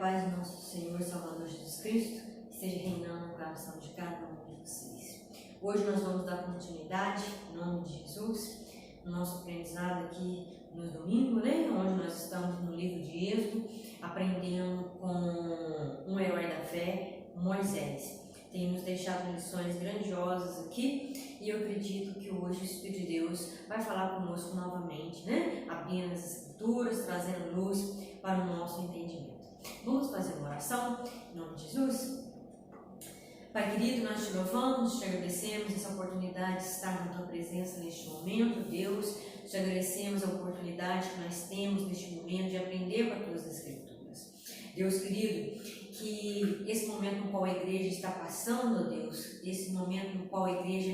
paz do nosso Senhor e Salvador Jesus Cristo esteja reinando no coração de cada um de vocês. Hoje nós vamos dar continuidade, em nome de Jesus, no nosso aprendizado aqui no domingo, né? Onde nós estamos no livro de Êxodo, aprendendo com um herói da fé, Moisés. Tem nos deixado lições grandiosas aqui e eu acredito que hoje o Espírito de Deus vai falar conosco novamente, né? Abrindo as Escrituras, trazendo luz para o nosso entendimento. Vamos fazer uma oração em nome de Jesus? Pai querido, nós te louvamos, te agradecemos essa oportunidade de estar na tua presença neste momento, Deus. Te agradecemos a oportunidade que nós temos neste momento de aprender com as tuas Escrituras. Deus querido, que esse momento no qual a igreja está passando, Deus, esse momento no qual a igreja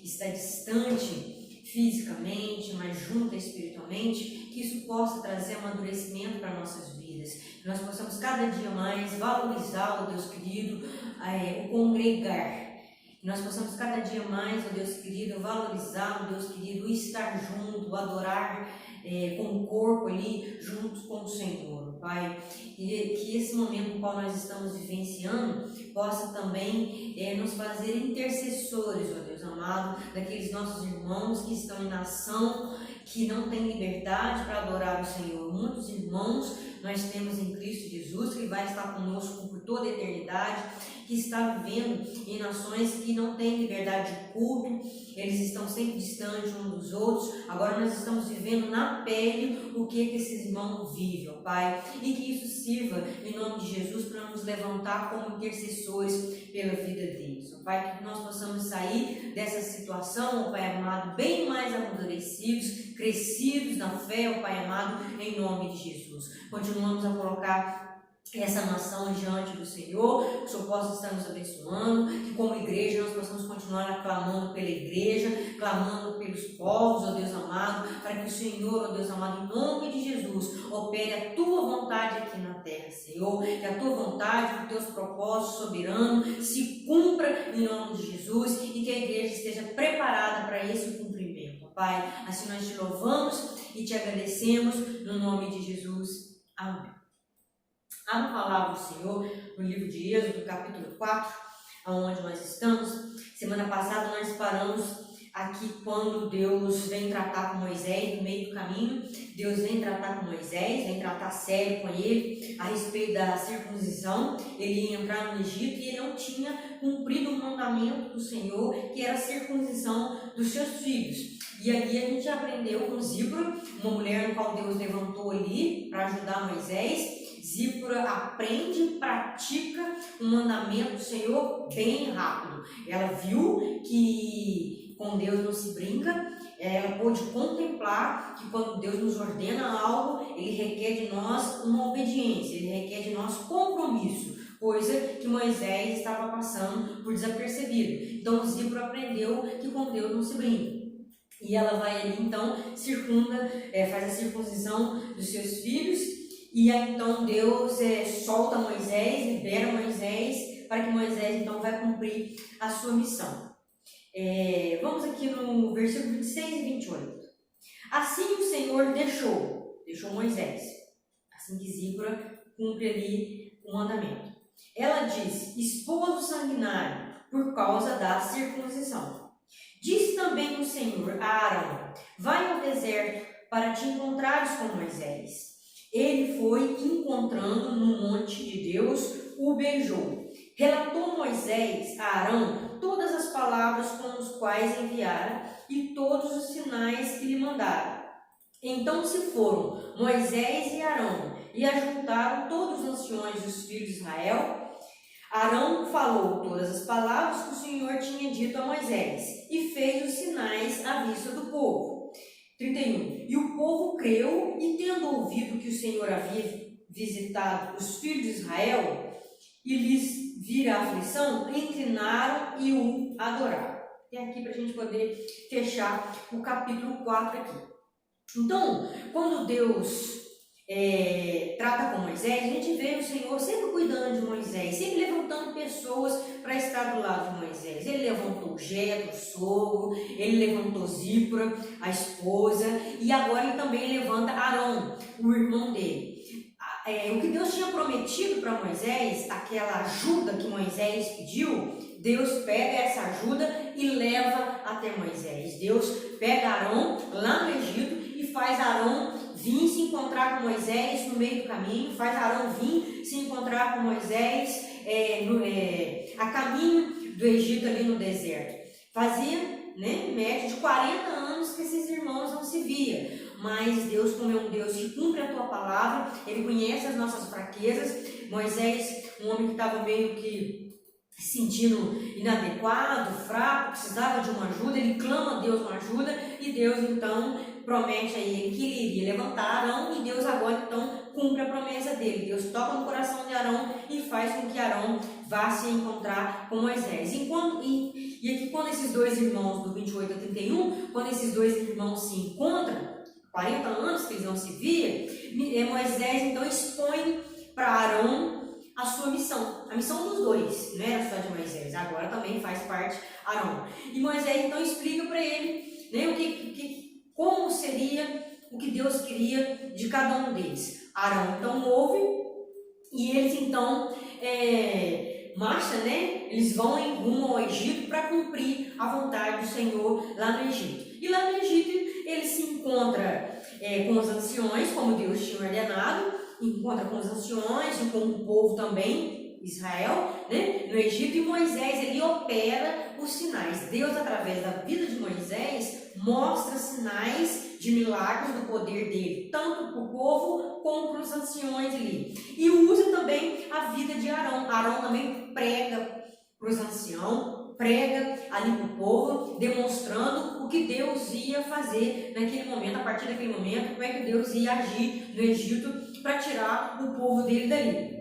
está distante fisicamente, mas junta espiritualmente, que isso possa trazer amadurecimento para nossas vidas, que nós possamos cada dia mais valorizar, ó Deus querido, o congregar, que nós possamos cada dia mais, ó Deus querido, valorizar, ó Deus querido, estar junto, adorar com o corpo ali, juntos com o Senhor, Pai, e que esse momento no qual nós estamos vivenciando possa também nos fazer intercessores, ó Deus amado, daqueles nossos irmãos que estão em nação, que não têm liberdade para adorar o Senhor. Muitos irmãos nós temos em Cristo Jesus, que vai estar conosco por toda a eternidade, que está vivendo em nações que não têm liberdade de culto, eles estão sempre distantes uns dos outros. Agora nós estamos vivendo na pele o que esses irmãos vivem, ó Pai, e que isso sirva em nome de Jesus para nos levantar como intercessores pela vida deles, ó Pai, que nós possamos sair dessa situação, ó Pai amado, bem mais amadurecidos, crescidos na fé, ó Pai amado, em nome de Jesus. Continuamos a colocar essa nação diante do Senhor, que o Senhor possa estar nos abençoando, que como igreja nós possamos continuar clamando pela igreja, clamando pelos povos, ó Deus amado, para que o Senhor, ó Deus amado, em nome de Jesus, opere a tua vontade aqui na terra, Senhor, que a tua vontade, que os teus propósitos soberanos se cumpra em nome de Jesus e que a igreja esteja preparada para esse cumprimento, Pai. Assim nós te louvamos e te agradecemos no nome de Jesus. Amém. Abra a palavra do Senhor no livro de Êxodo, capítulo 4, onde nós estamos. Semana passada nós paramos aqui quando Deus vem tratar com Moisés no meio do caminho. Deus vem tratar com Moisés, vem tratar sério com ele a respeito da circuncisão. Ele ia entrar no Egito e ele não tinha cumprido o mandamento do Senhor, que era a circuncisão dos seus filhos. E ali a gente aprendeu com Zípora, uma mulher no qual Deus levantou ali para ajudar Moisés. Zípora aprende e pratica o mandamento do Senhor bem rápido. Ela viu que com Deus não se brinca, ela pôde contemplar que quando Deus nos ordena algo, Ele requer de nós uma obediência, Ele requer de nós compromisso, coisa que Moisés estava passando por desapercebido. Então Zípora aprendeu que com Deus não se brinca. E ela vai ali então, faz a circuncisão dos seus filhos. E aí então Deus solta Moisés, libera Moisés, para que Moisés então vai cumprir a sua missão. Vamos aqui no versículo 26 e 28. Assim o Senhor deixou Moisés, assim que Zípora cumpre ali o mandamento. Ela disse: esposo sanguinário, por causa da circuncisão. Disse também o Senhor a Arão: vai ao deserto para te encontrares com Moisés. Ele foi encontrando no monte de Deus, o beijou. Relatou Moisés a Arão todas as palavras com os quais enviara e todos os sinais que lhe mandara. Então se foram Moisés e Arão e ajuntaram todos os anciões dos filhos de Israel. Arão falou todas as palavras que o Senhor tinha dito a Moisés e fez os sinais à vista do povo. 31. E o povo creu, e tendo ouvido que o Senhor havia visitado os filhos de Israel e lhes vira a aflição, inclinaram e o adoraram. Até aqui para a gente poder fechar o capítulo 4 aqui. Então, quando Deus trata com Moisés, a gente vê o Senhor sempre cuidando de Moisés, sempre levantando pessoas para estar do lado de Moisés. Ele levantou Jetro, o sogro, ele levantou Zípora, a esposa, e agora ele também levanta Arão, o irmão dele. o que Deus tinha prometido para Moisés, aquela ajuda que Moisés pediu, Deus pega essa ajuda e leva até Moisés. Deus pega Arão lá no Egito e faz Arão vir se encontrar com Moisés no meio do caminho, faz Arão vir se encontrar com Moisés a caminho do Egito ali no deserto. Fazia, média de 40 anos que esses irmãos não se viam. Mas Deus, como é um Deus que cumpre a tua palavra, Ele conhece as nossas fraquezas. Moisés, um homem que estava meio que se sentindo inadequado, fraco, precisava de uma ajuda, ele clama a Deus uma ajuda, e Deus então promete a ele que ele iria levantar Arão, e Deus agora então cumpre a promessa dele. Deus toca no coração de Arão e faz com que Arão vá se encontrar com Moisés. E aqui quando esses dois irmãos, do 28 a 31, quando esses dois irmãos se encontram, 40 anos que eles não se viam, Moisés então expõe para Arão a sua missão, a missão dos dois, não era só de Moisés, agora também faz parte Arão. E Moisés então explica para ele, como seria o que Deus queria de cada um deles. Arão então ouve, e eles então marcham, eles vão em rumo ao Egito para cumprir a vontade do Senhor lá no Egito. E lá no Egito ele se encontra com os anciões, como Deus tinha ordenado, encontra com os anciões e com o povo também, Israel, no Egito, e Moisés ele opera os sinais. Deus, através da vida de Moisés, mostra sinais de milagres do poder dele, tanto para o povo como para os anciões ali. E usa também a vida de Arão. Arão também prega para os anciãos, prega ali para o povo, demonstrando o que Deus ia fazer naquele momento, a partir daquele momento, como é que Deus ia agir no Egito para tirar o povo dele dali.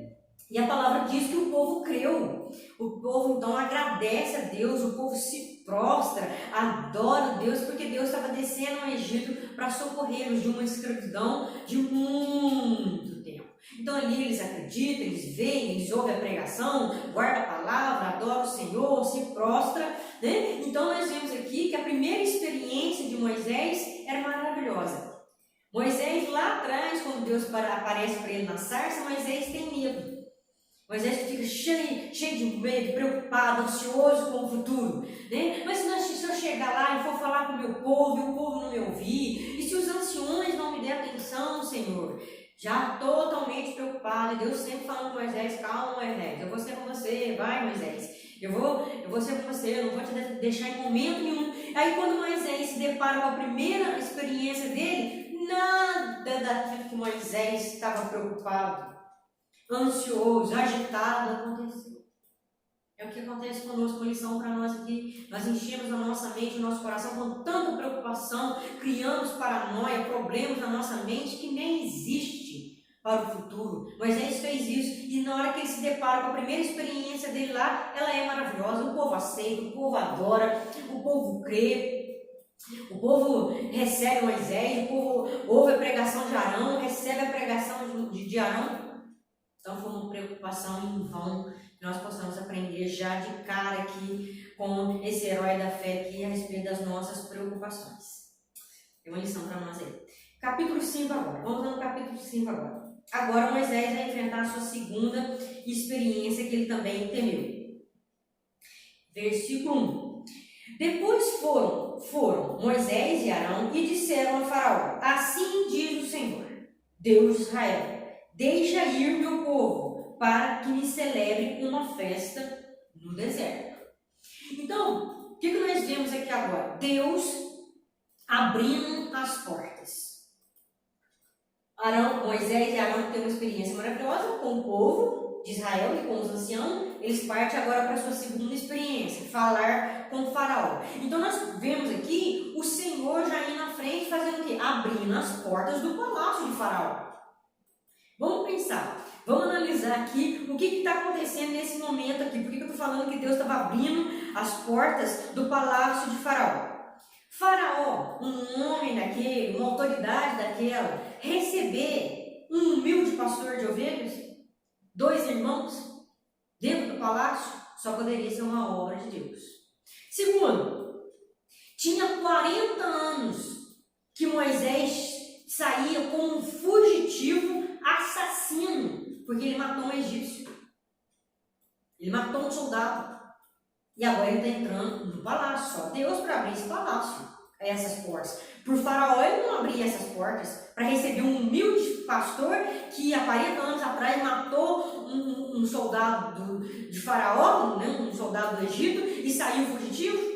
E a palavra diz que o povo creu, o povo então agradece a Deus, o povo se prostra, adora Deus, porque Deus estava descendo ao Egito para socorrê-los de uma escravidão de muito tempo. Então ali eles acreditam, eles veem, eles ouvem a pregação, guardam a palavra, adoram o Senhor, se prostra, Então nós vemos aqui que a primeira experiência de Moisés era maravilhosa. Moisés lá atrás, quando Deus aparece para ele na sarça, Moisés tem medo. Moisés fica cheio de medo, preocupado, ansioso com o futuro. Mas se eu chegar lá e for falar com o meu povo, e o povo não me ouvir, e se os anciões não me der atenção, Senhor, já totalmente preocupado. E Deus sempre falando com Moisés: calma, Moisés, eu vou ser com você, vai, Moisés, eu vou ser com você, eu não vou te deixar em momento nenhum. Aí quando Moisés se depara com a primeira experiência dele, nada daquilo que Moisés estava preocupado, ansioso, agitado, aconteceu. É o que acontece conosco, uma lição para nós aqui. Nós enchemos a nossa mente, o nosso coração com tanta preocupação, criamos paranoia, problemas na nossa mente que nem existe para o futuro. Moisés fez isso, e na hora que ele se depara com a primeira experiência dele lá, ela é maravilhosa. O povo aceita, o povo adora, o povo crê. O povo recebe Moisés, o povo ouve a pregação de Arão, recebe a pregação de Arão. Então foi uma preocupação em vão, que nós possamos aprender já de cara aqui com esse herói da fé aqui a respeito das nossas preocupações. Tem uma lição para nós aí. Capítulo 5 agora. Vamos no capítulo 5 agora. Agora Moisés vai enfrentar a sua segunda experiência que ele também temeu. Versículo 1. Depois foram Moisés e Arão e disseram a Faraó: assim diz o Senhor, Deus de Israel: deixa ir meu povo, para que me celebre uma festa no deserto. Então, o que nós vemos aqui agora? Deus abrindo as portas. Moisés e Arão têm uma experiência maravilhosa com o povo de Israel e com os anciãos. Eles partem agora para a sua segunda experiência, falar com o Faraó. Então nós vemos aqui o Senhor já indo na frente, fazendo o quê? Abrindo as portas do palácio de Faraó. Vamos pensar, vamos analisar aqui o que está acontecendo nesse momento aqui. Por que eu estou falando que Deus estava abrindo as portas do palácio de Faraó? Faraó, um homem daquele, uma autoridade daquela, receber um humilde pastor de ovelhas, 2 irmãos, dentro do palácio, só poderia ser uma obra de Deus. Segundo, tinha 40 anos que Moisés saía como um fugitivo assassino, porque ele matou um egípcio. Ele matou um soldado. E agora ele está entrando no palácio. Só Deus para abrir esse palácio, essas portas. Por Faraó, ele não abria essas portas para receber um humilde pastor que há 40 anos atrás matou um soldado de Faraó, né, um soldado do Egito, e saiu fugitivo.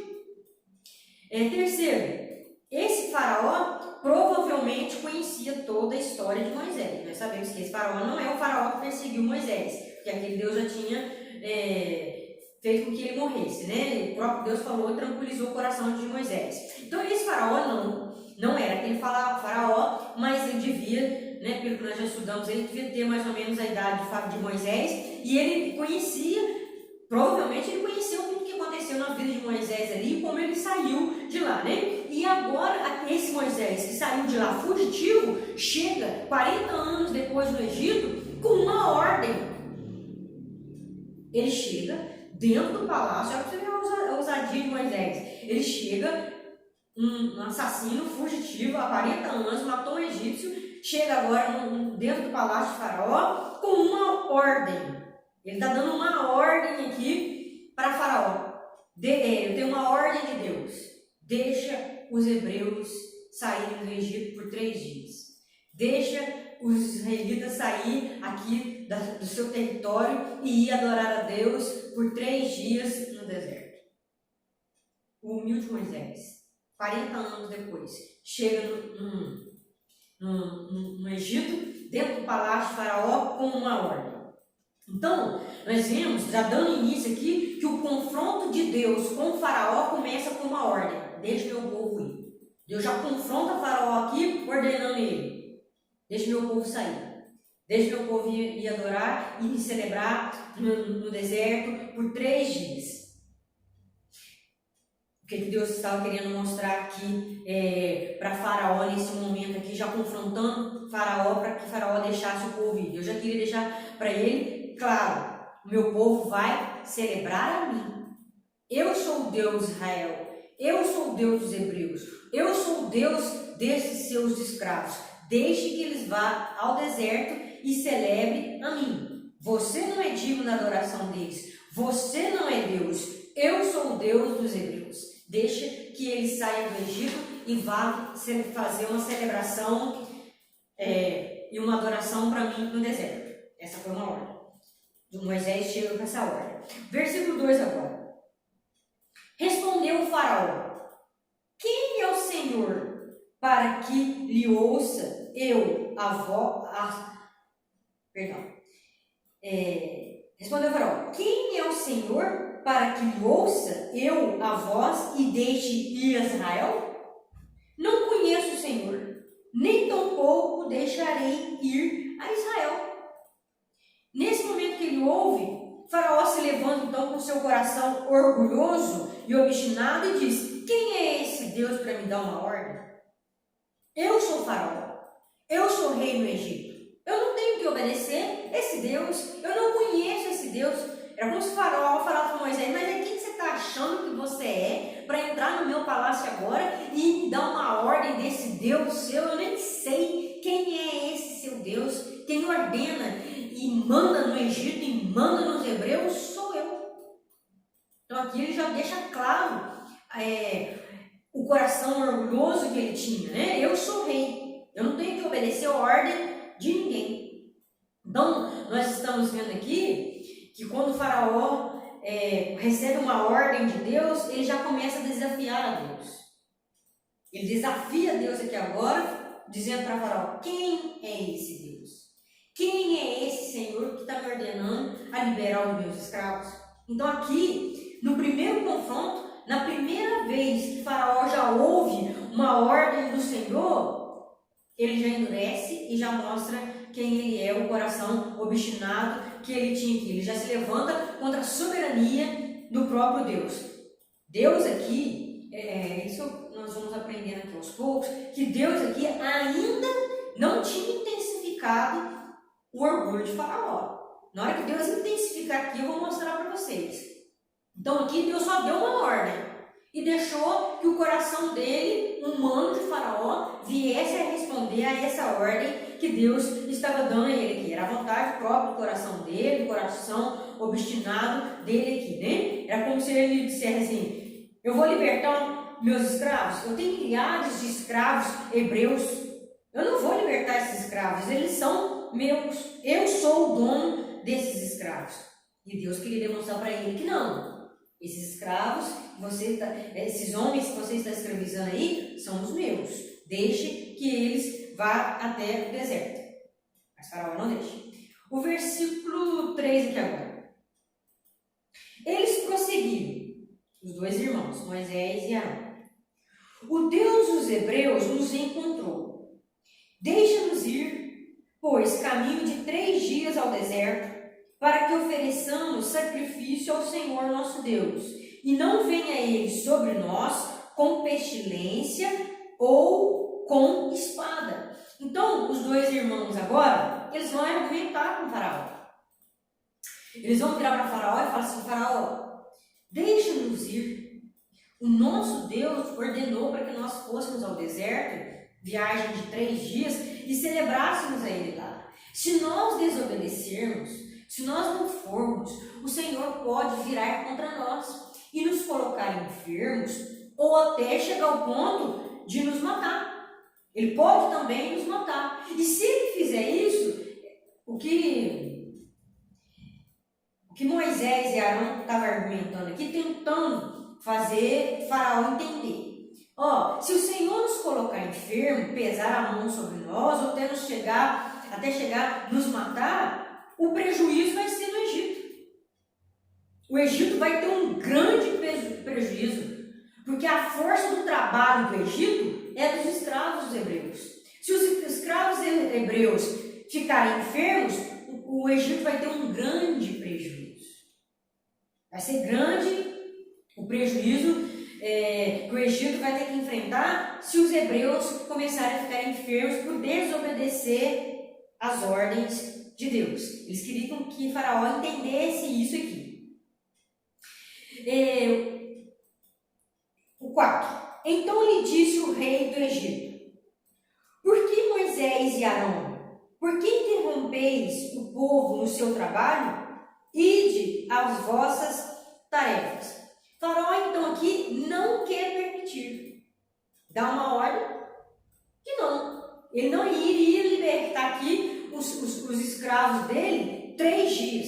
Terceiro, esse Faraó provavelmente conhecia toda a história de Moisés. Nós sabemos que esse Faraó não é o Faraó que perseguiu Moisés, porque aquele Deus já tinha fez com que ele morresse, né? O próprio Deus falou e tranquilizou o coração de Moisés. Então esse Faraó não era aquele Faraó, mas ele devia, né, pelo que nós já estudamos, ele devia ter mais ou menos a idade de Moisés, e ele conhecia, provavelmente ele conheceu tudo que aconteceu na vida de Moisés ali, como ele saiu de lá, né? E agora esse Moisés que saiu de lá fugitivo, chega 40 anos depois no Egito com uma ordem. Ele chega dentro do palácio, olha para você ver a ousadia de Moisés. Ele chega, um assassino fugitivo há 40 anos, matou um egípcio, chega agora dentro do palácio de Faraó com uma ordem. Ele está dando uma ordem aqui para Faraó. Eu tenho uma ordem de Deus. Deixa os hebreus saírem do Egito por 3 dias. Deixa os israelitas sair aqui do seu território e ir adorar a Deus por 3 dias no deserto. O humilde Moisés, 40 anos depois, chega no Egito, dentro do palácio de Faraó, com uma ordem. Então, nós vemos, já dando início aqui, que o confronto de Deus com o Faraó começa com uma ordem: deixa meu povo ir. Deus já confronta o Faraó aqui, ordenando ele: deixa meu povo sair. Deixa meu povo ir adorar e me celebrar no deserto por 3 dias. O que Deus estava querendo mostrar aqui para Faraó nesse momento aqui, já confrontando Faraó para que Faraó deixasse o povo ir. Eu já queria deixar para ele claro: o meu povo vai celebrar a mim. Eu sou o Deus de Israel. Eu sou o Deus dos hebreus. Eu sou o Deus desses seus escravos. Deixe que eles vá ao deserto e celebre a mim. Você não é digno da adoração deles. Você não é Deus. Eu sou o Deus dos hebreus. Deixa que eles saiam do Egito e vá fazer uma celebração e uma adoração para mim no deserto. Essa foi uma ordem. Moisés chega com essa ordem. Versículo 2 agora. Respondeu o Faraó: quem é o Senhor para que lhe ouça respondeu o Faraó: quem é o Senhor para que lhe ouça eu a voz e deixe ir a Israel? Não conheço o Senhor, nem tampouco deixarei ir a Israel. Nesse momento que ele ouve, Faraó se levanta então com seu coração orgulhoso e obstinado e diz: quem é esse Deus para me dar uma ordem? Eu sou Faraó, eu sou rei no Egito, eu não tenho que obedecer esse Deus, eu não conheço esse Deus. Era como se Faraó falasse para Moisés: mas quem que você está achando que você é para entrar no meu palácio agora e me dar uma ordem desse Deus seu? Eu nem sei quem é esse seu Deus. Quem ordena e manda no Egito e manda nos hebreus sou eu. Então aqui ele já deixa claro o coração orgulhoso que ele tinha, né? Eu sou rei, eu não tenho que obedecer a ordem de ninguém. Então nós estamos vendo aqui que quando o Faraó recebe uma ordem de Deus, ele já começa a desafiar a Deus. Ele desafia Deus aqui agora, dizendo para Faraó: quem é esse Deus? Quem é esse Senhor que está me ordenando a liberar os meus escravos? Então aqui, no primeiro confronto, na primeira vez que Faraó já ouve uma ordem do Senhor, ele já endurece e já mostra quem ele é, o coração obstinado que ele tinha aqui. Ele já se levanta contra a soberania do próprio Deus. Deus aqui, isso nós vamos aprendendo aqui aos poucos, que Deus aqui ainda não tinha intensificado o orgulho de Faraó. Na hora que Deus intensificar aqui, eu vou mostrar para vocês. Então aqui Deus só deu uma ordem e deixou que o coração dele, humano de Faraó, viesse a responder responder a essa ordem que Deus estava dando a ele aqui. Era a vontade própria do coração dele, do coração obstinado dele aqui, né? Era como se ele dissesse assim: eu vou libertar meus escravos, eu tenho milhares de escravos hebreus, eu não vou libertar esses escravos, eles são meus, eu sou o dono desses escravos. E Deus queria demonstrar para ele que não, esses escravos, esses homens que você está escravizando aí, são os meus, deixe que eles vá até o deserto. Mas Faraó não deixa. O versículo 3 aqui agora. Eles prosseguiram, os dois irmãos, Moisés e Arão. O Deus dos hebreus nos encontrou. Deixa-nos ir, pois, caminho de 3 dias ao deserto, para que ofereçamos sacrifício ao Senhor nosso Deus, e não venha ele sobre nós com pestilência ou com espada. Então, os dois irmãos agora, eles vão argumentar com o Faraó. Eles vão virar para Faraó e falar assim: Faraó, deixa-nos ir. O nosso Deus ordenou para que nós fôssemos ao deserto, viagem de 3 dias, e celebrássemos a Ele lá. Se nós desobedecermos, se nós não formos, o Senhor pode virar contra nós e nos colocar enfermos, ou até chegar ao ponto de nos matar. Ele pode também nos matar. E se ele fizer isso, o que Moisés e Arão estavam argumentando aqui, tentando fazer Faraó entender. Se o Senhor nos colocar enfermo, pesar a mão sobre nós, ou até chegar nos matar, o prejuízo vai ser no Egito. O Egito vai ter um grande prejuízo, porque a força do trabalho do Egito é dos escravos dos hebreus. Se os escravos hebreus ficarem enfermos, o Egito vai ter um grande prejuízo. Vai ser grande o prejuízo que o Egito vai ter que enfrentar se os hebreus começarem a ficar enfermos por desobedecer as ordens de Deus. Eles queriam que Faraó entendesse isso aqui. O 4. Então lhe disse o rei do Egito: por que Moisés e Arão, por que interrompeis o povo no seu trabalho? Ide às vossas tarefas. Faraó, então, aqui não quer permitir. Dá uma ordem que não. Ele não iria libertar aqui os escravos dele 3 dias.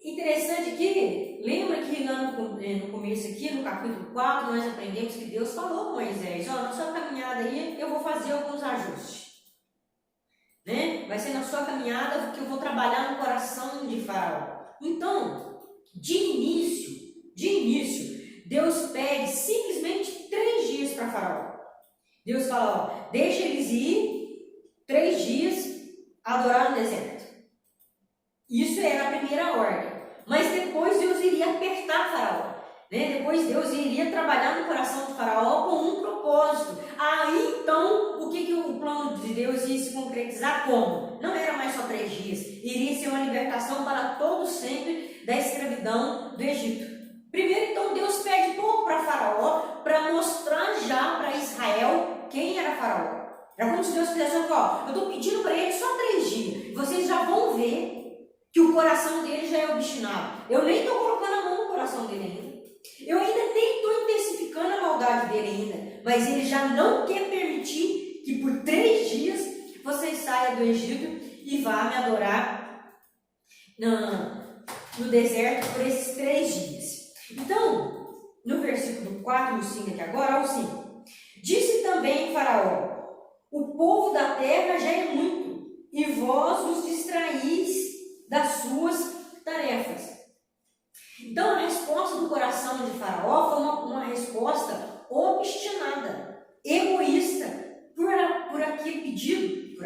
Interessante que, lembra que lá no começo aqui, no capítulo 4, nós aprendemos que Deus falou com Moisés: na sua caminhada aí eu vou fazer alguns ajustes. Né? Vai ser na sua caminhada que eu vou trabalhar no coração de Faraó. Então, de início, Deus pede simplesmente 3 dias para Faraó. Deus fala: deixa eles ir 3 dias adorar no deserto. Isso era a primeira ordem. Mas depois Deus iria apertar Faraó. Né? Depois Deus iria trabalhar no coração de Faraó com um propósito. Aí então, o que o plano de Deus ia se concretizar? Como? Não era mais só 3 dias. Iria ser uma libertação para todo sempre da escravidão do Egito. Primeiro, então, Deus pede pouco para Faraó para mostrar já para Israel quem era Faraó. Era como se Deus fizesse: eu estou pedindo para ele só 3 dias. Vocês já vão ver que o coração dele já é obstinado. Eu nem estou colocando a mão no coração dele ainda. Eu ainda nem estou intensificando a maldade dele ainda. Mas ele já não quer permitir que por 3 dias vocês saiam do Egito e vá me adorar no deserto por esses 3 dias. Então, no versículo 4 e 5 aqui agora, ao 5. Disse também Faraó: o povo da terra já é muito, e vós os distraís das suas tarefas. Então, a resposta do coração de Faraó foi uma resposta obstinada, egoísta, por aquele pedido,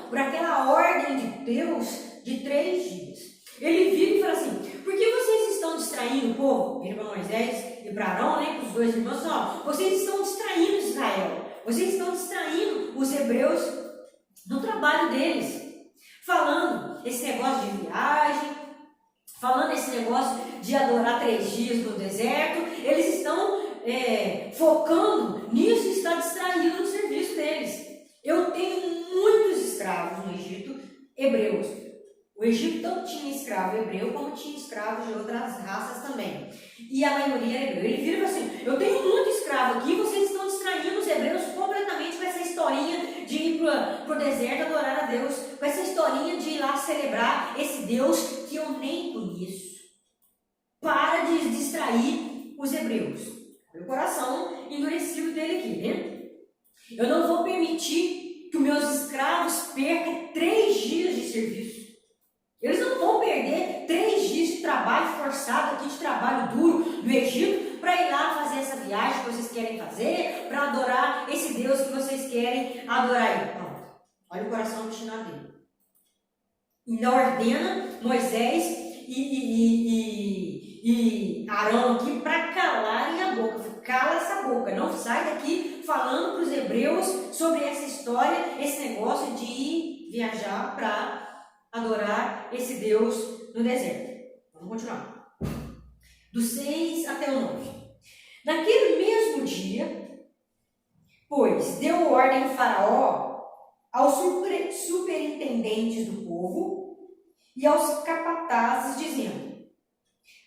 por aquela ordem de Deus de 3 dias. Ele vira e fala assim: por que vocês estão distraindo o povo? Vira para Moisés e para Arão, né, para os dois irmãos: vocês estão distraindo Israel, vocês estão distraindo os hebreus do trabalho deles. Falando esse negócio de viagem, falando esse negócio de adorar 3 dias no deserto, eles estão focando nisso e está distraindo o serviço deles. Eu tenho muitos escravos no Egito, hebreus. O Egito tanto tinha escravo hebreu, como tinha escravos de outras raças também. E a maioria era hebreu. Ele vira e fala assim, eu tenho muito escravo aqui, vocês estão distraindo os hebreus completamente com essa historinha de ir para o deserto adorar a Deus, com essa historinha de ir lá celebrar esse Deus que eu nem conheço. Para de distrair os hebreus. O coração endurecido dele aqui, né? Eu não vou permitir que os meus escravos percam 3 dias de serviço. Eles não vão perder 3 dias de trabalho forçado aqui, de trabalho duro no Egito, para ir lá fazer essa viagem que vocês querem fazer, para adorar esse Deus que vocês querem adorar. Pronto. Olha o coração obstinado dele. Ainda ordena Moisés e Arão aqui para calarem a boca. Cala essa boca, não sai daqui falando para os hebreus sobre essa história, esse negócio de ir viajar para adorar esse Deus no deserto. Vamos continuar. Do 6 até o 9. Naquele mesmo dia, pois deu ordem a Faraó aos superintendentes do povo e aos capatazes, dizendo: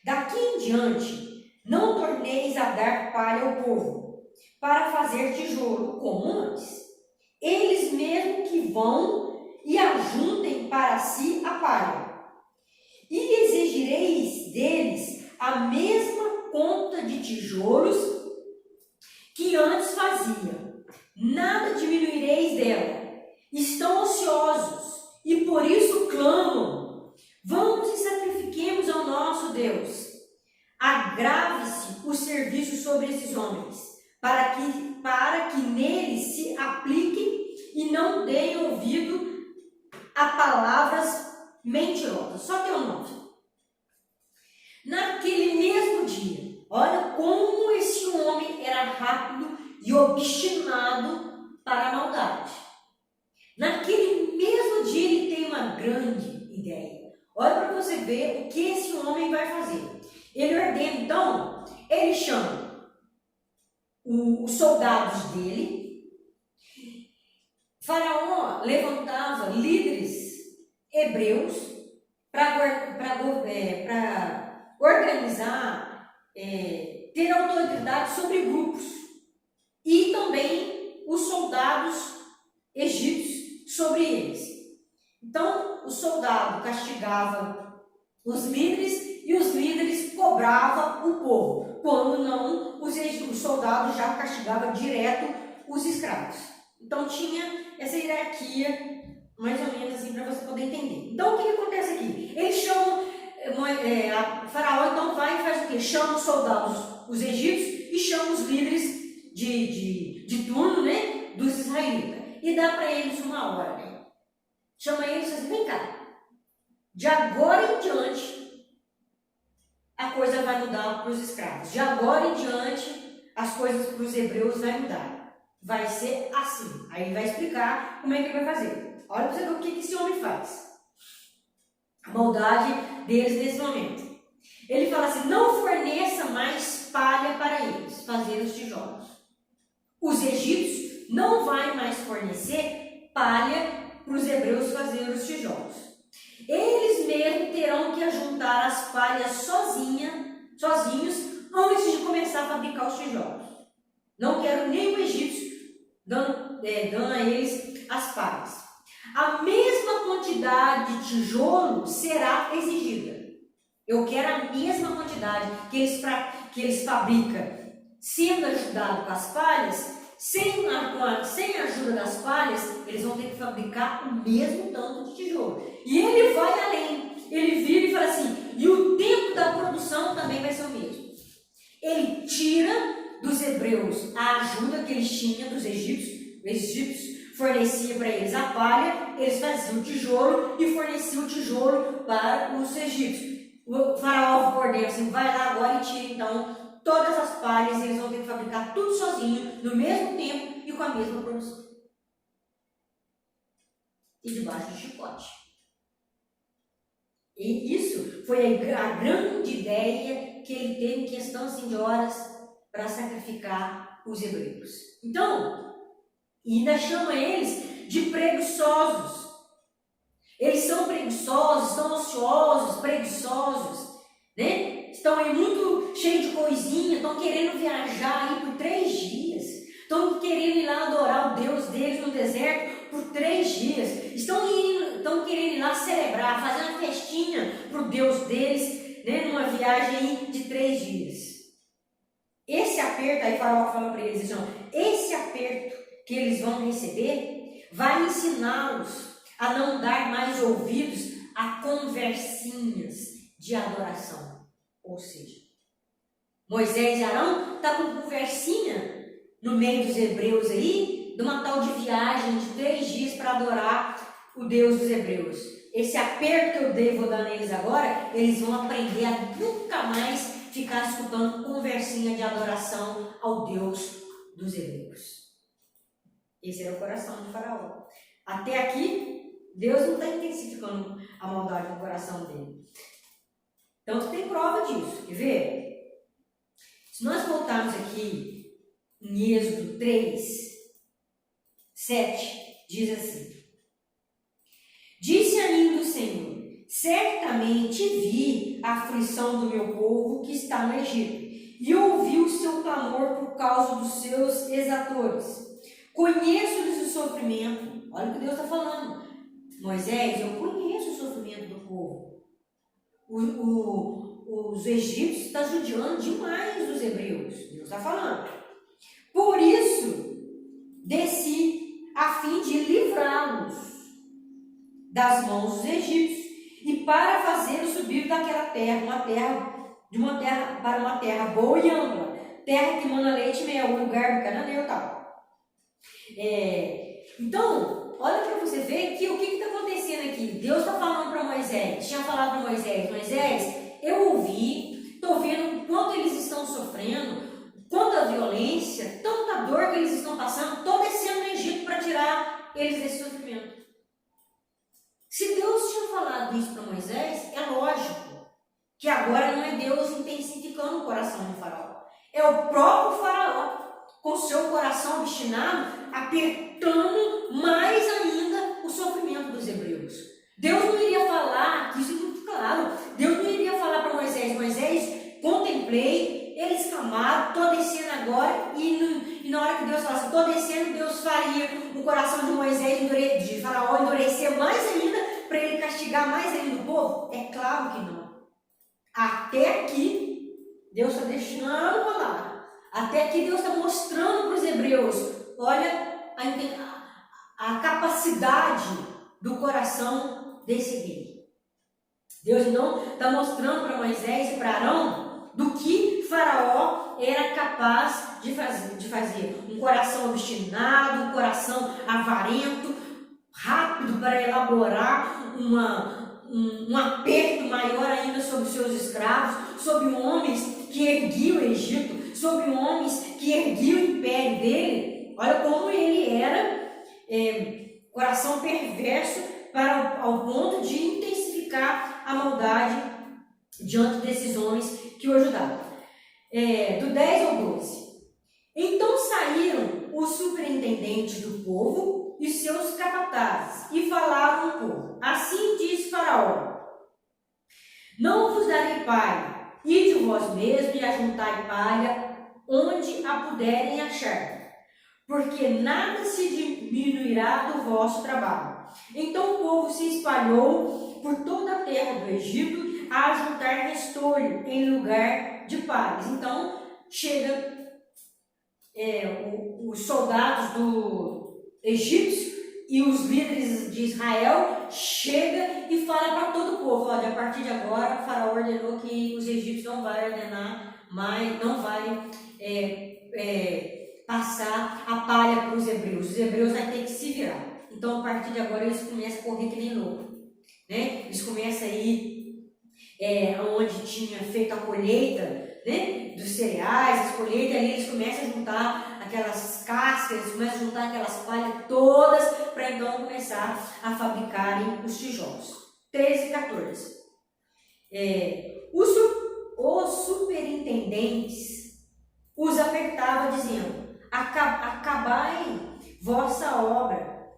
daqui em diante não torneis a dar palha ao povo, para fazer tijolo como antes. Eles mesmo que vão e ajuntem para si a palha. E exigireis deles a mesma conta de tijolos que antes faziam. Nada diminuireis dela. Estão ociosos e por isso clamam. Vamos e sacrifiquemos ao nosso Deus. Agrave-se o serviço sobre esses homens, para que neles se apliquem e não deem ouvido a palavras mentirosas. Só tem um nome. Naquele mesmo dia, olha como esse homem era rápido e obstinado para a maldade. Naquele mesmo dia ele tem uma grande ideia. Olha para você ver o que esse homem vai fazer. Ele ordena, então, ele chama os soldados dele. Faraó levantava líderes hebreus para organizar, ter autoridade sobre grupos. E também os soldados egípcios sobre eles. Então, o soldado castigava os líderes e os líderes cobravam o povo. Quando não, os soldados já castigavam direto os escravos. Então, tinha essa hierarquia, mais ou menos assim, para você poder entender. Então, o que acontece aqui? Eles chamam, Faraó então vai e faz o quê? Chama os soldados, os egípcios, e chama os líderes de turno, né, dos israelitas. E dá para eles uma ordem. Chama eles e diz assim, vem cá, de agora em diante, a coisa vai mudar para os escravos. De agora em diante, as coisas para os hebreus vai mudar. Vai ser assim. Aí ele vai explicar como é que ele vai fazer. Olha para você ver o que esse homem faz. A maldade deles nesse momento. Ele fala assim, não forneça mais palha para eles fazer os tijolos. Os egípcios não vai mais fornecer palha para os hebreus fazer os tijolos. Eles mesmos terão que ajuntar as palhas sozinhos antes de começar a fabricar os tijolos. Não quero nem o egípcio dando a eles as palhas. A mesma quantidade de tijolo será exigida. Eu quero a mesma quantidade que eles fabricam, sendo ajudado com as palhas, sem a ajuda das palhas, eles vão ter que fabricar o mesmo tanto de tijolo. E ele vai além. Ele vira e fala assim, e o tempo da produção também vai ser o mesmo. Ele tira dos hebreus a ajuda que eles tinham dos egípcios. Os egípcios forneciam para eles a palha, eles faziam o tijolo e forneciam o tijolo para os egípcios. O faraó ordena assim, vai lá agora e tira então todas as palhas, eles vão ter que fabricar tudo sozinho, no mesmo tempo e com a mesma produção. E debaixo do chicote. E isso foi a grande ideia que ele teve em questão assim, de horas para sacrificar os hebreus. Então, ainda chama eles de preguiçosos. Eles são preguiçosos, estão ociosos, preguiçosos, né? Estão aí muito cheios de coisinha, estão querendo viajar aí por 3 dias, estão querendo ir lá adorar o Deus deles no deserto por 3 dias, estão querendo ir lá celebrar, fazer uma festinha para o Deus deles, né? Numa viagem aí de 3 dias. Esse aperto, aí Faraó fala para eles, assim, esse aperto que eles vão receber vai ensiná-los a não dar mais ouvidos a conversinhas de adoração. Ou seja, Moisés e Arão estão com conversinha no meio dos hebreus aí, de uma tal de viagem de 3 dias para adorar o Deus dos hebreus. Esse aperto que eu devo dar neles agora, eles vão aprender a nunca mais ficar escutando conversinha de adoração ao Deus dos hebreus. Esse era o coração de Faraó. Até aqui, Deus não está intensificando a maldade no coração dele. Tanto tem prova disso. Quer ver? Se nós voltarmos aqui em Êxodo 3, 7, diz assim: Disse ainda o Senhor: certamente vi a aflição do meu povo que está no Egito, e ouvi o seu clamor por causa dos seus exatores. Conheço-lhes o sofrimento. Olha o que Deus está falando. Moisés, eu conheço o sofrimento do povo. Os egípcios estão judiando demais dos hebreus. Deus está falando. Por isso, desci a fim de livrá-los das mãos dos egípcios e para fazê-los subir daquela terra, para uma terra boa e ampla, terra que mana leite e mel, o lugar do cananeu e tal. Então, olha para você ver que o que está acontecendo aqui. Deus está falando para Moisés, tinha falado para Moisés: Moisés, eu ouvi, estou vendo o quanto eles estão sofrendo, quanta violência, tanta dor que eles estão passando, estou descendo no Egito para tirar eles desse sofrimento. Se Deus tinha falado isso para Moisés, é lógico que agora não é Deus intensificando o coração de Faraó. É o próprio Faraó, com seu coração obstinado, apertando mais ainda o sofrimento dos hebreus. Deus não iria falar, isso é muito claro, Deus não iria falar para Moisés: Moisés, contemplei, eles clamaram, estou descendo agora, e na hora que Deus falasse, estou descendo, Deus faria o coração de Moisés, de Faraó, endurecer mais ainda, para ele castigar mais ainda o povo? É claro que não. Até aqui, Deus está deixando rolar. Até aqui Deus está mostrando para os hebreus, olha a capacidade do coração desse rei. Deus então está mostrando para Moisés e para Arão do que Faraó era capaz de fazer. Um coração obstinado, um coração avarento, rápido para elaborar um aperto maior ainda sobre os seus escravos, sobre homens que erguiam o Egito, sobre homens que erguiam o império dele. Olha como ele era coração perverso ao ponto de intensificar a maldade diante desses homens que o ajudavam. Do 10 ao 12. Então saíram os superintendentes do povo e seus capatazes e falaram ao povo: assim diz Faraó: não vos darei palha, ide vós mesmos e ajuntai palha onde a puderem achar, porque nada se diminuirá do vosso trabalho. Então o povo se espalhou por toda a terra do Egito a ajuntar restolho em lugar de palhas. Então chega os soldados do egípcio e os líderes de Israel chega e fala para todo o povo: olha, a partir de agora o Faraó ordenou que os egípcios não vai ordenar mais, não vai passar a palha para os hebreus vão ter que se virar. Então a partir de agora eles começam a correr que nem louco, né? Eles começam a ir onde tinha feito a colheita, né, dos cereais, as colheitas, ali eles começam a juntar aquelas cascas, eles começam a juntar aquelas palhas todas para então começar a fabricarem os tijolos. 13 e 14. Os superintendentes os apertava dizendo: acabai vossa obra,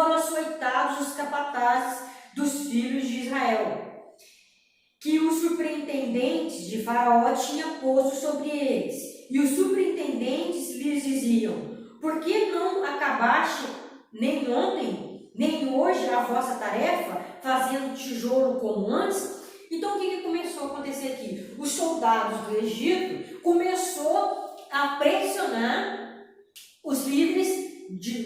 foram açoitados os capatazes dos filhos de Israel, que os superintendentes de Faraó tinham posto sobre eles. E os superintendentes lhes diziam: por que não acabaste nem ontem, nem hoje a vossa tarefa, fazendo tijolo como antes? Então, o que começou a acontecer aqui? Os soldados do Egito começou a pressionar os líderes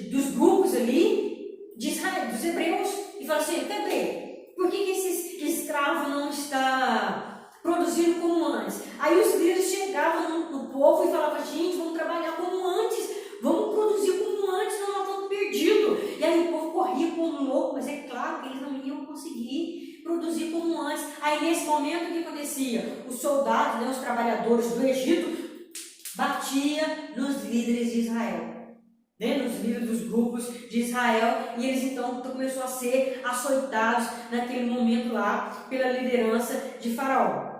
dos grupos ali de Israel, dos hebreus, e falou assim: cadê? Por que esse escravo não está produzindo como antes? Aí os líderes chegavam no povo e falavam: gente, vamos trabalhar como antes, vamos produzir como antes, não nós estamos perdidos. E aí o povo corria como louco, mas é claro que eles não iam conseguir produzir como antes. Aí nesse momento o que acontecia? Os soldados, né, os trabalhadores do Egito, batia nos líderes de Israel, né, nos líderes dos grupos de Israel, e eles então começaram a ser açoitados naquele momento lá pela liderança de Faraó.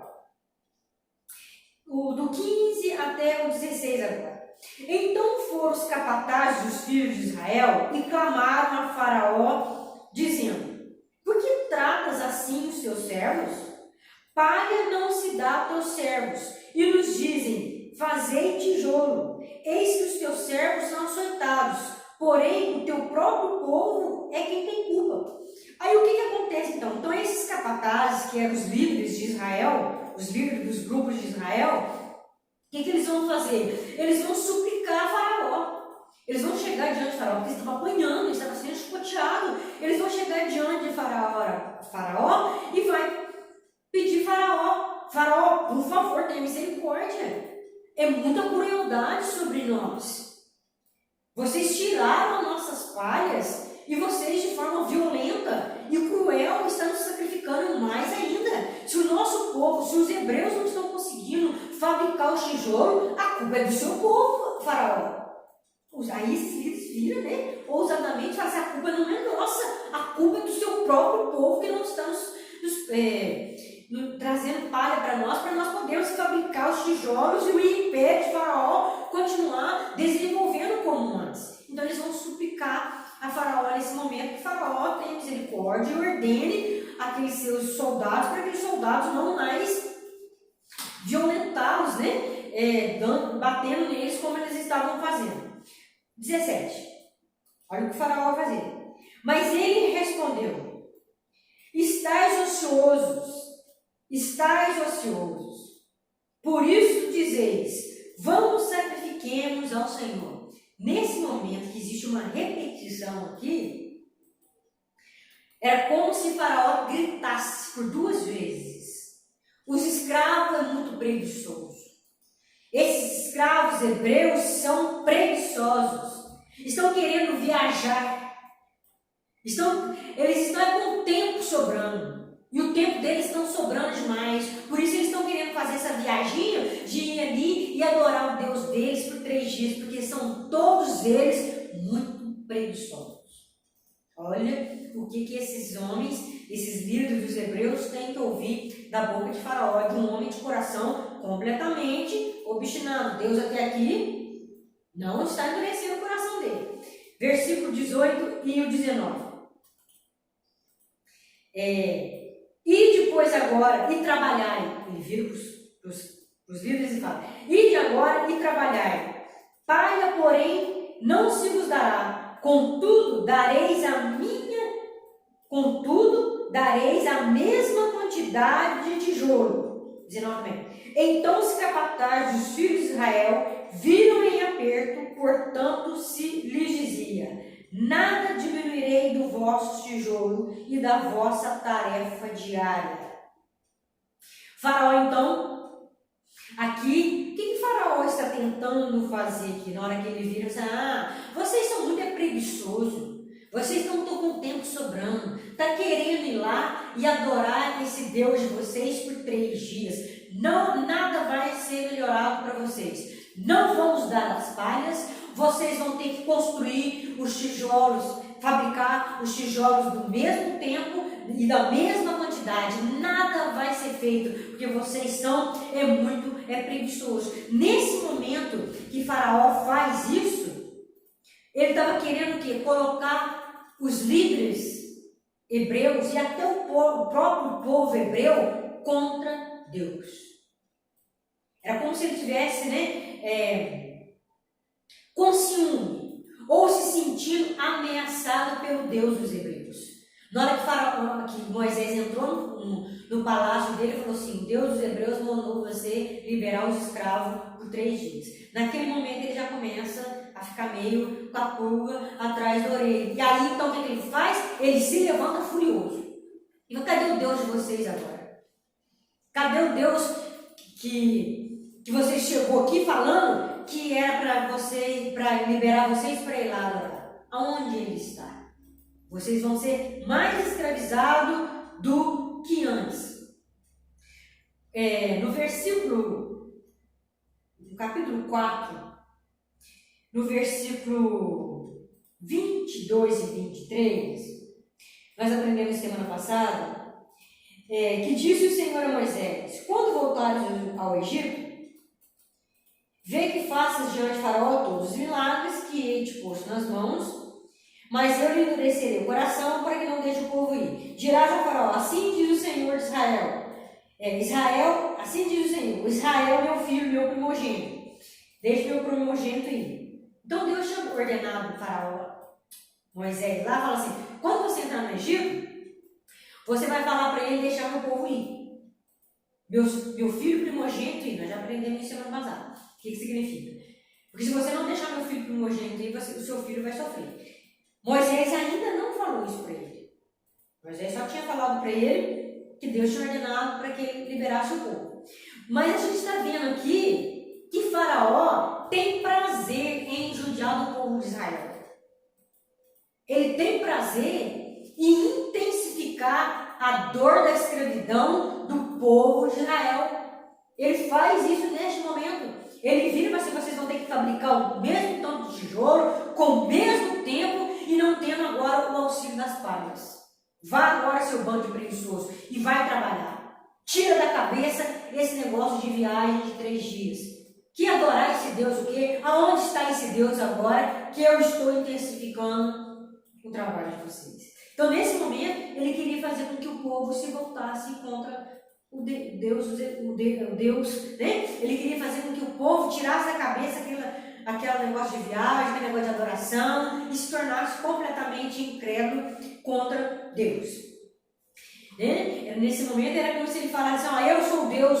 Do 15 até o 16 agora. Então foram os capatazes dos filhos de Israel e clamaram a Faraó, dizendo: por que tratas assim os teus servos? Palha não se dá a teus servos, e nos dizem: fazei tijolo. Eis que os teus servos são açoitados, porém o teu próprio povo é quem tem culpa. Aí o que acontece então? Então esses capatazes, que eram os líderes de Israel, os líderes dos grupos de Israel, o que eles vão fazer? Eles vão suplicar a Faraó. Eles vão chegar diante de Faraó, porque eles estavam apanhando, eles estavam sendo chicoteados. Eles vão chegar diante de Faraó e vai pedir Faraó: Faraó, por favor, tenha misericórdia. É muita crueldade sobre nós. Vocês tiraram as nossas palhas e vocês, de forma violenta e cruel, estão nos sacrificando mais ainda. Se o nosso povo, se os hebreus não estão conseguindo fabricar o tijolo, a culpa é do seu povo, Faraó. Aí eles viram, né, ousadamente, falam assim: a culpa não é nossa, a culpa é do seu próprio povo que não está trazendo palha para nós podermos fabricar os tijolos e o império de Faraó continuar desenvolvendo como antes. Então eles vão suplicar a Faraó nesse momento que Faraó tenha misericórdia e ordene aqueles seus soldados para que os soldados não mais violentá-los, né, batendo neles como eles estavam fazendo. 17. Olha o que Faraó vai fazer. Mas ele respondeu: estais ociosos. Por isso dizeis: vamos, sacrifiquemos ao Senhor. Nesse momento que existe uma repetição aqui, era como se Faraó gritasse por 2 vezes. Os escravos é muito preguiçoso. Esses escravos hebreus são preguiçosos. Estão querendo viajar. Eles estão com o tempo sobrando. E o tempo deles estão sobrando demais. Por isso eles estão querendo fazer essa viaginha de ir ali e adorar o Deus deles por 3 dias. Porque são todos eles muito preguiçosos. Olha o que esses homens, esses líderes dos hebreus, têm que ouvir da boca de Faraó, de um homem de coração completamente obstinado. Deus até aqui não está endurecendo o coração dele. Versículo 18 e o 19. Ide, pois, agora e trabalhai. Ele vira para os líderes e fala: ide agora e trabalhai. Palha, porém, não se vos dará. Contudo, dareis a mesma quantidade de tijolo. 19 também. Então os capatazes dos filhos de Israel viram em aperto, portanto se lhes dizia: nada diminuirei do vosso tijolo e da vossa tarefa diária. Faraó, então, aqui, o que Faraó está tentando fazer aqui? Na hora que ele vira, vocês são muito preguiçosos, vocês não estão com o tempo sobrando, está querendo ir lá e adorar esse Deus de vocês por 3 dias. Não, nada vai ser melhorado para vocês. Não vamos dar as palhas, vocês vão ter que construir os tijolos, fabricar os tijolos do mesmo tempo e da mesma quantidade. Nada vai ser feito, porque vocês são muito preguiçosos. Nesse momento que Faraó faz isso, ele estava querendo o quê? Colocar os líderes hebreus e até o próprio povo hebreu contra Deus. Era como se ele tivesse, com ciúme, ou se sentindo ameaçado pelo Deus dos hebreus. Na hora que Moisés entrou no palácio dele, ele falou assim: o Deus dos hebreus mandou você liberar os escravos por 3 dias. Naquele momento ele já começa a ficar meio com a pulga atrás da orelha. E aí então o que ele faz? Ele se levanta furioso. E cadê o Deus de vocês agora? Cadê o Deus que você chegou aqui falando que era para liberar vocês para ir lá adorar? Aonde ele está? Vocês vão ser mais escravizados do que antes. No capítulo 4, no versículo 22 e 23, nós aprendemos semana passada, que disse o Senhor a Moisés: quando voltares ao Egito, vê que faças diante de Faraó todos os milagres que hei te posto nas mãos, mas eu lhe endurecerei o coração para que não deixe o povo ir. Dirás a Faraó: assim diz o Senhor de Israel. Assim diz o Senhor: Israel, meu filho, meu primogênito. Deixe meu primogênito ir. Então Deus tinha ordenado o Faraó, Moisés, lá, fala assim: quando você entrar no Egito, você vai falar para ele deixar meu povo ir. Meu filho primogênito ir. Nós já aprendemos isso semana passada. O que significa? Porque se você não deixar meu filho primogênito ir, o seu filho vai sofrer. Moisés ainda não falou isso para ele. Moisés só tinha falado para ele que Deus tinha ordenado para que ele liberasse o povo. Mas a gente está vendo aqui que Faraó tem prazer em judiar do povo de Israel. Ele tem prazer em intensificar a dor da escravidão do povo de Israel. Ele faz isso neste momento. Ele vira para vocês vão ter que fabricar o mesmo tanto de tijolo, com o mesmo tempo, e não tendo agora o auxílio das palhas. Vá agora, seu bando de preguiçoso, e vai trabalhar. Tira da cabeça esse negócio de viagem de 3 dias. Que adorar esse Deus o quê? Aonde está esse Deus agora que eu estou intensificando o trabalho de vocês? Então, nesse momento, ele queria fazer com que o povo se voltasse contra o Deus, né? Ele queria fazer com que o povo tirasse da cabeça aquele negócio de viagem, aquele negócio de adoração, e se tornasse completamente incrédulo contra Deus. Né? Nesse momento era como se ele falasse assim: eu sou o Deus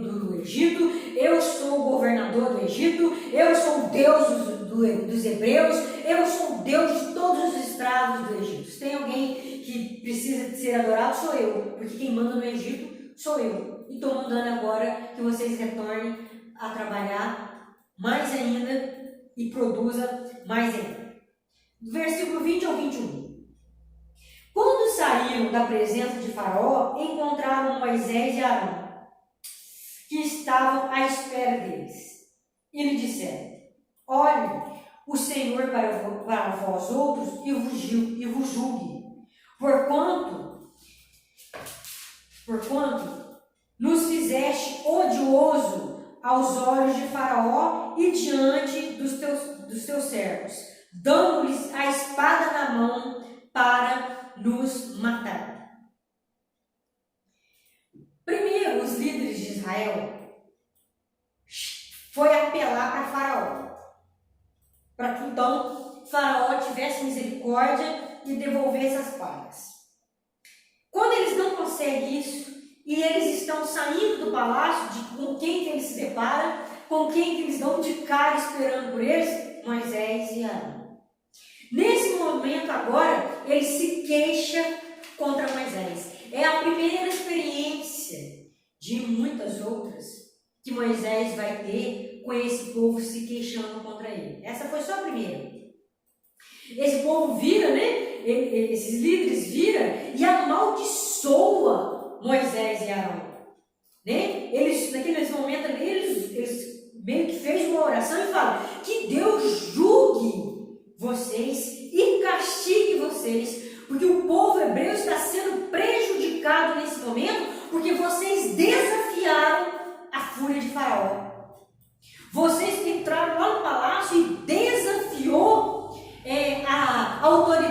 do Egito, eu sou o governador do Egito, eu sou o Deus dos hebreus, eu sou o Deus de todos os escravos do Egito. Se tem alguém que precisa de ser adorado, sou eu, porque quem manda no Egito sou eu. E estou mandando agora que vocês retornem a trabalhar mais ainda e produza mais ainda. Versículo 20 ao 21. Quando saíram da presença de Faraó, encontraram Moisés e Arão, que estavam à espera deles. E lhe disseram: olhe o Senhor para vós outros e vos julgue, porquanto nos fizeste odioso aos olhos de Faraó e diante dos teus servos, dando-lhes a espada na mão para nos matar. Primeiro, os líderes de Israel foi apelar para Faraó, para que então Faraó tivesse misericórdia e devolvesse as palhas. Quando eles não conseguem isso, e eles estão saindo do palácio, com quem que eles se deparam, com quem que eles dão de cara esperando por eles? Moisés e Arão. Nesse momento agora, ele se queixa contra Moisés. É a primeira experiência de muitas outras que Moisés vai ter com esse povo se queixando contra ele. Essa foi só a primeira. Esse povo vira, né? Esses líderes viram e amaldiçoa Moisés e Arão. Né? Naquele momento, eles meio que fez uma oração e falam: que Deus julgue vocês e castigue vocês, porque o povo hebreu está sendo prejudicado nesse momento, porque vocês desafiaram a fúria de Faraó. Vocês entraram lá no palácio e desafiou a autoridade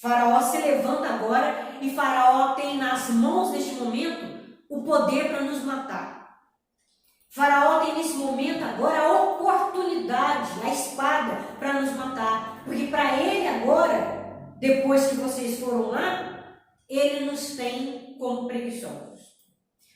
Faraó se levanta agora e Faraó tem nas mãos neste momento o poder para nos matar. Faraó tem nesse momento agora a oportunidade, a espada para nos matar. Porque para ele agora, depois que vocês foram lá, ele nos tem como preguiçosos.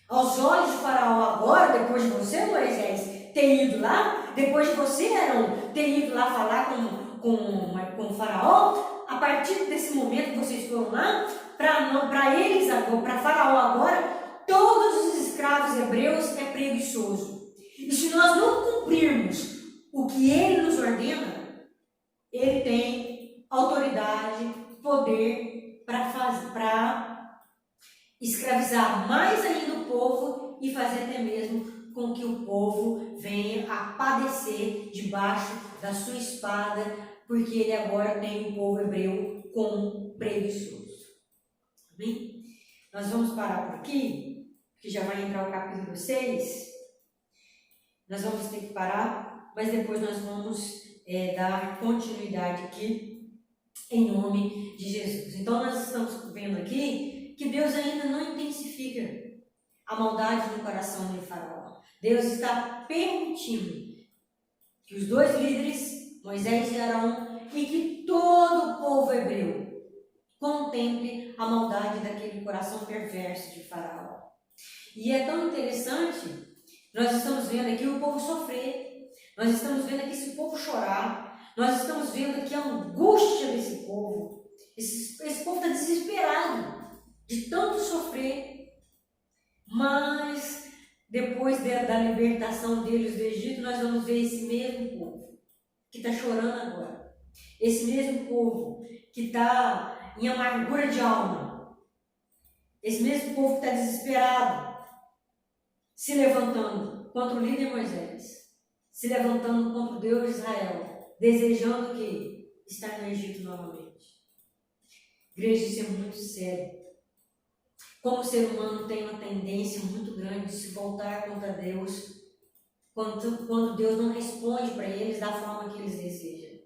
Aos olhos de Faraó agora, depois de você, Moisés, ter ido lá, depois de você, Arão, ter ido lá falar com o Faraó, a partir desse momento que vocês foram lá, para eles agora, para Faraó agora, todos os escravos hebreus é preguiçoso. E se nós não cumprirmos o que ele nos ordena, ele tem autoridade, poder para escravizar mais ainda o povo e fazer até mesmo com que o povo venha a padecer debaixo da sua espada, porque ele agora tem o povo hebreu como preguiçoso. Amém? Nós vamos parar por aqui, que já vai entrar o capítulo 6. Nós vamos ter que parar, mas depois nós vamos dar continuidade aqui, em nome de Jesus. Então nós estamos vendo aqui que Deus ainda não intensifica a maldade no coração de Faraó. Deus está permitindo que os dois líderes, Moisés e Arão, e que todo o povo hebreu contemple a maldade daquele coração perverso de Faraó. E é tão interessante, nós estamos vendo aqui o povo sofrer, nós estamos vendo aqui esse povo chorar, nós estamos vendo aqui a angústia desse povo. Esse povo está desesperado de tanto sofrer, mas depois da libertação deles do Egito, nós vamos ver esse mesmo povo que está chorando agora, esse mesmo povo que está em amargura de alma, esse mesmo povo que está desesperado, se levantando contra o líder Moisés, se levantando contra o Deus de Israel, desejando que estar no Egito novamente. Igreja, isso é muito sério. Como o ser humano tem uma tendência muito grande de se voltar contra Deus quando Deus não responde para eles da forma que eles desejam.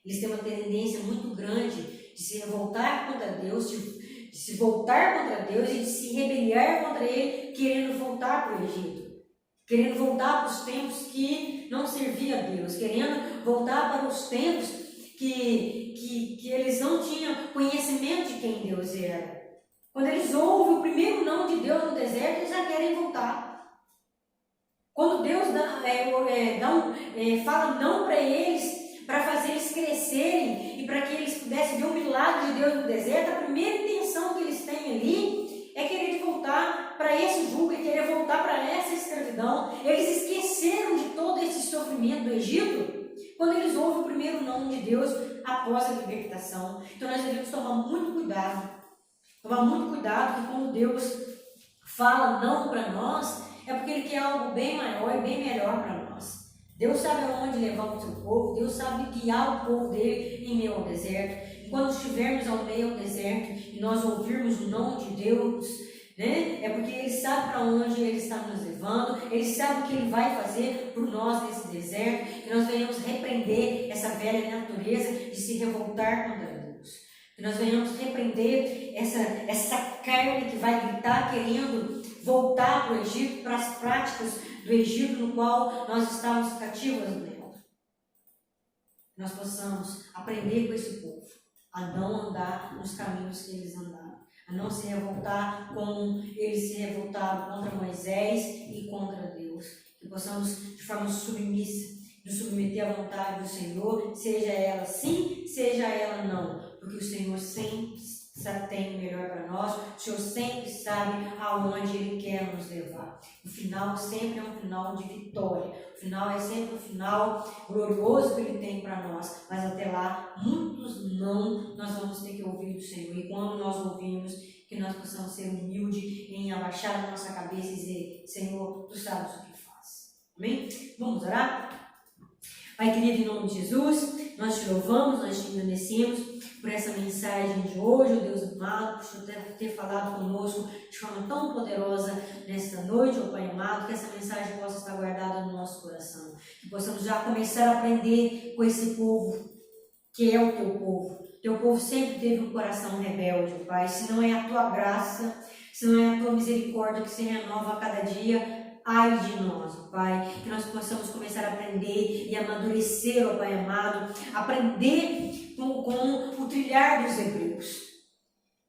Eles têm uma tendência muito grande de se revoltar contra Deus, de se voltar contra Deus e de se rebeliar contra Ele, querendo voltar para o Egito, querendo voltar para os tempos que não servia a Deus, querendo voltar para os tempos que eles não tinham conhecimento de quem Deus era. Quando eles ouvem o primeiro não de Deus no deserto, eles já querem voltar. Quando Deus fala não para eles, para fazer eles crescerem e para que eles pudessem ver o milagre de Deus no deserto, a primeira intenção que eles têm ali é querer voltar para esse jugo, é querer voltar para essa escravidão. Eles esqueceram de todo esse sofrimento do Egito quando eles ouvem o primeiro não de Deus após a libertação. Então nós devemos tomar muito cuidado que quando Deus fala não para nós, é porque Ele quer algo bem maior e bem melhor para nós. Deus sabe aonde levar o seu povo, Deus sabe guiar o povo dele em meio ao deserto. E quando estivermos ao meio do deserto e nós ouvirmos o não de Deus, né, é porque Ele sabe para onde Ele está nos levando, Ele sabe o que Ele vai fazer por nós nesse deserto, que nós venhamos repreender essa velha natureza de se revoltar contra Deus. Que nós venhamos repreender essa carne que vai gritar querendo voltar para o Egito, para as práticas do Egito no qual nós estávamos cativos dentro. Nós possamos aprender com esse povo a não andar nos caminhos que eles andaram, a não se revoltar como eles se revoltaram contra Moisés e contra Deus. Que possamos de forma submissa nos submeter à vontade do Senhor, seja ela sim, seja ela não, porque o Senhor sempre tem o melhor para nós, o Senhor sempre sabe aonde Ele quer nos levar. O final sempre é um final de vitória, o final é sempre um final glorioso que Ele tem para nós, mas até lá, muitos não, nós vamos ter que ouvir do Senhor, e quando nós ouvimos, que nós possamos ser humildes em abaixar a nossa cabeça e dizer: Senhor, Tu sabes o que faz. Amém? Vamos orar? Pai querido, em nome de Jesus, nós Te louvamos, nós Te agradecemos por essa mensagem de hoje, ó Deus amado, por ter falado conosco de forma tão poderosa nesta noite, ó Pai amado, que essa mensagem possa estar guardada no nosso coração, que possamos já começar a aprender com esse povo que é o teu povo. Teu povo sempre teve um coração rebelde, Pai. Se não é a tua graça, se não é a tua misericórdia que se renova a cada dia, ai de nós, Pai. Que nós possamos começar a aprender e amadurecer, ó Pai amado, aprender com o trilhar dos hebreus.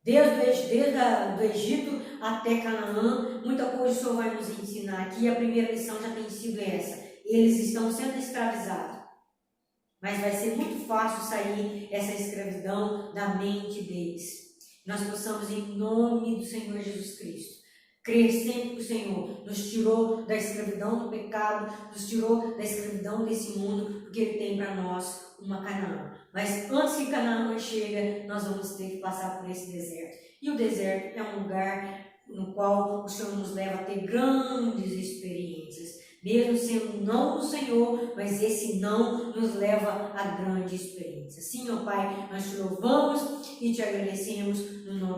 Desde o Egito até Canaã, muita coisa o Senhor vai nos ensinar aqui. A primeira lição já tem sido essa. Eles estão sendo escravizados. Mas vai ser muito fácil sair essa escravidão da mente deles. Nós possamos, em nome do Senhor Jesus Cristo, crer sempre que o Senhor nos tirou da escravidão do pecado, nos tirou da escravidão desse mundo, porque Ele tem para nós uma Canaã. Mas antes que Canaã chegue, nós vamos ter que passar por esse deserto. E o deserto é um lugar no qual o Senhor nos leva a ter grandes experiências. Mesmo sendo não do Senhor, mas esse não nos leva a grande experiência. Sim, ó Pai, nós te louvamos e te agradecemos no nome